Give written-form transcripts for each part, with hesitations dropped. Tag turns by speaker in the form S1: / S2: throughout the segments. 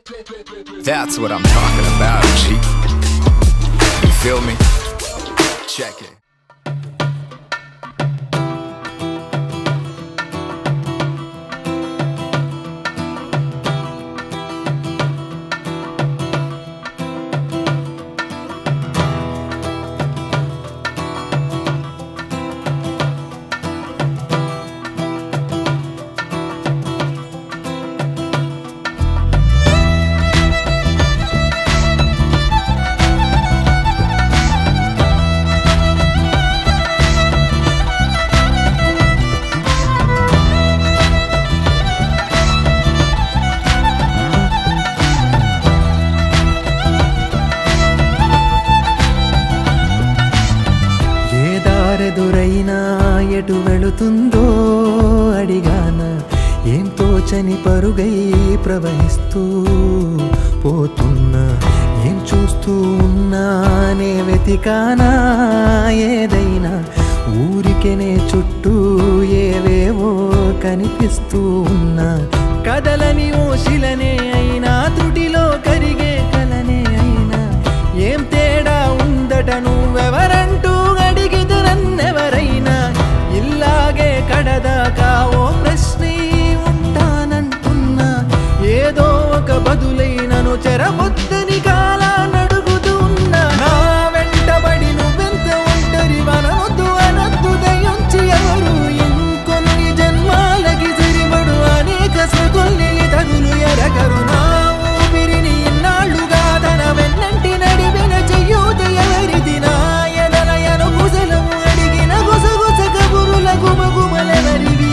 S1: That's what I'm talking about, G. You feel me? Check it.
S2: ఎదురైనా ఎటు వెళుతుందో అడిగాన ఏం తోచని పరుగై ప్రవహిస్తూ పోతున్నా ఏం చూస్తూ ఉన్నానే వెతికానా ఏదైనా ఊరికెనే చుట్టూ ఏవేవో కనిపిస్తూ ఉన్నా కదలని ఓశిలనే అయినా త్రుటిలో కరిగే కలనే అయినా ఏం తేడా ఉందట నువ్వెవరంటూ అడిగిదు నన్నెవరైనా ఇల్లాగే కడదాకా ఓ ప్రశ్నే ఉంటానంటున్నా ఏదో ఒక బదులైనను చెరబొద్దని కాలానడుగుతూ ఉన్నా నా వెంటబడి నువ్వెంత ఒంటరి వనవద్దు అనద్దు దయించి ఎవరు ఇంకొన్ని జన్మాలకి సరిపడు అనేక సృతుల్ని తగులు ఎరగరు నా ఊపిరిని ఇన్నాళ్ళుగా తన వెన్నంటి నడిపిన చెయ్యూత ఎవరిది నా ఎదలయను గుసలము అడిగిన గుసగుస కబురుల గుమగుమలెవరివి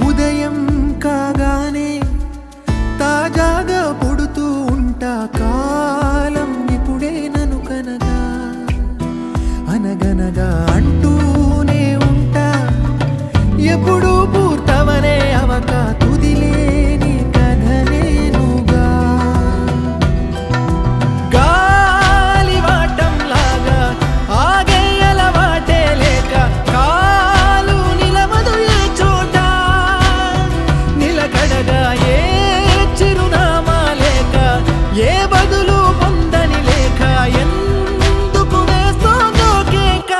S2: ఉదయం కాగానే తాజాగా పుడుతూ ఉంటా కాలం ఇప్పుడే నన్ను కనగా అనగనగా అంటూనే ఉంటా ఎప్పుడు పూర్తవనే అవక తుదిలేని కథనేనుగా గాలి వాటంలాగా ఆగే అలవాటే లేక కాలు నిలవదు ఏ చోట నిలకడగా ఏ చిరునామా లేక ఏ బదులు పొందని లేక ఎందుకు వేస్తోందో కేక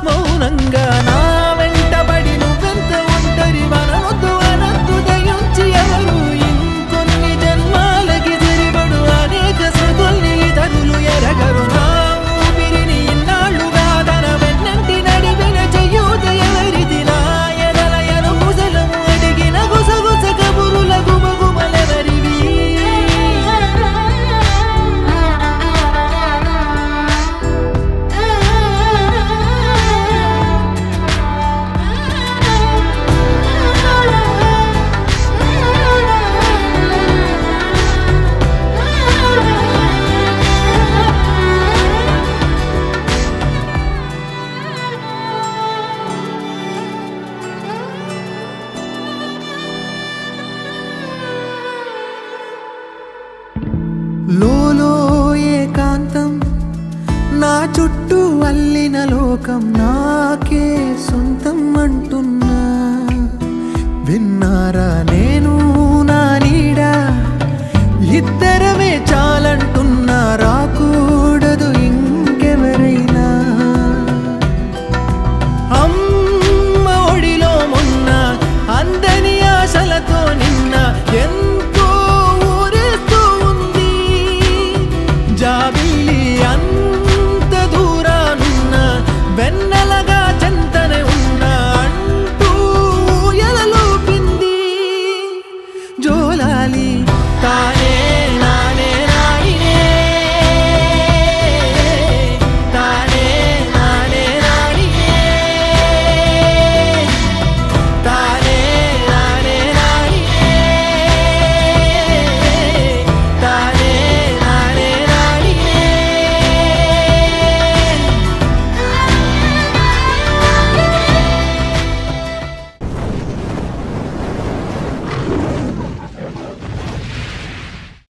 S2: మౌనంగా నా వెంటబడి నువ్వెంత ఒంటరి వనవద్దు అనద్దు దయించి ఎవరు ఇంకొన్ని జన్మాలకి సరిపడు అనేక సృతుల్ని తగులు ఎరగరు నా ఊపిరిని ఇన్నాళ్ళుగా తన వెన్నంటి నడిపిన చెయ్యూత ఎవరిది నా ఎదలయను గుసలము అడిగిన గుసగుస కబురుల గుమగుమలెవరివి లోలో ఏకాంతం నా చుట్టూ అల్లిన లోకం నాకే సొంతం అంటున్నా విన్నారా నేను నా నీడ ఇద్దరమే చాలంటున్నా రాకూడదు ఇంకెవరైనా అమ్మ ఒడిలో మొన్న అందని ఆశలతో నిన్న ఎంతో ఊరేస్తూ ఉంది జాబిల్లి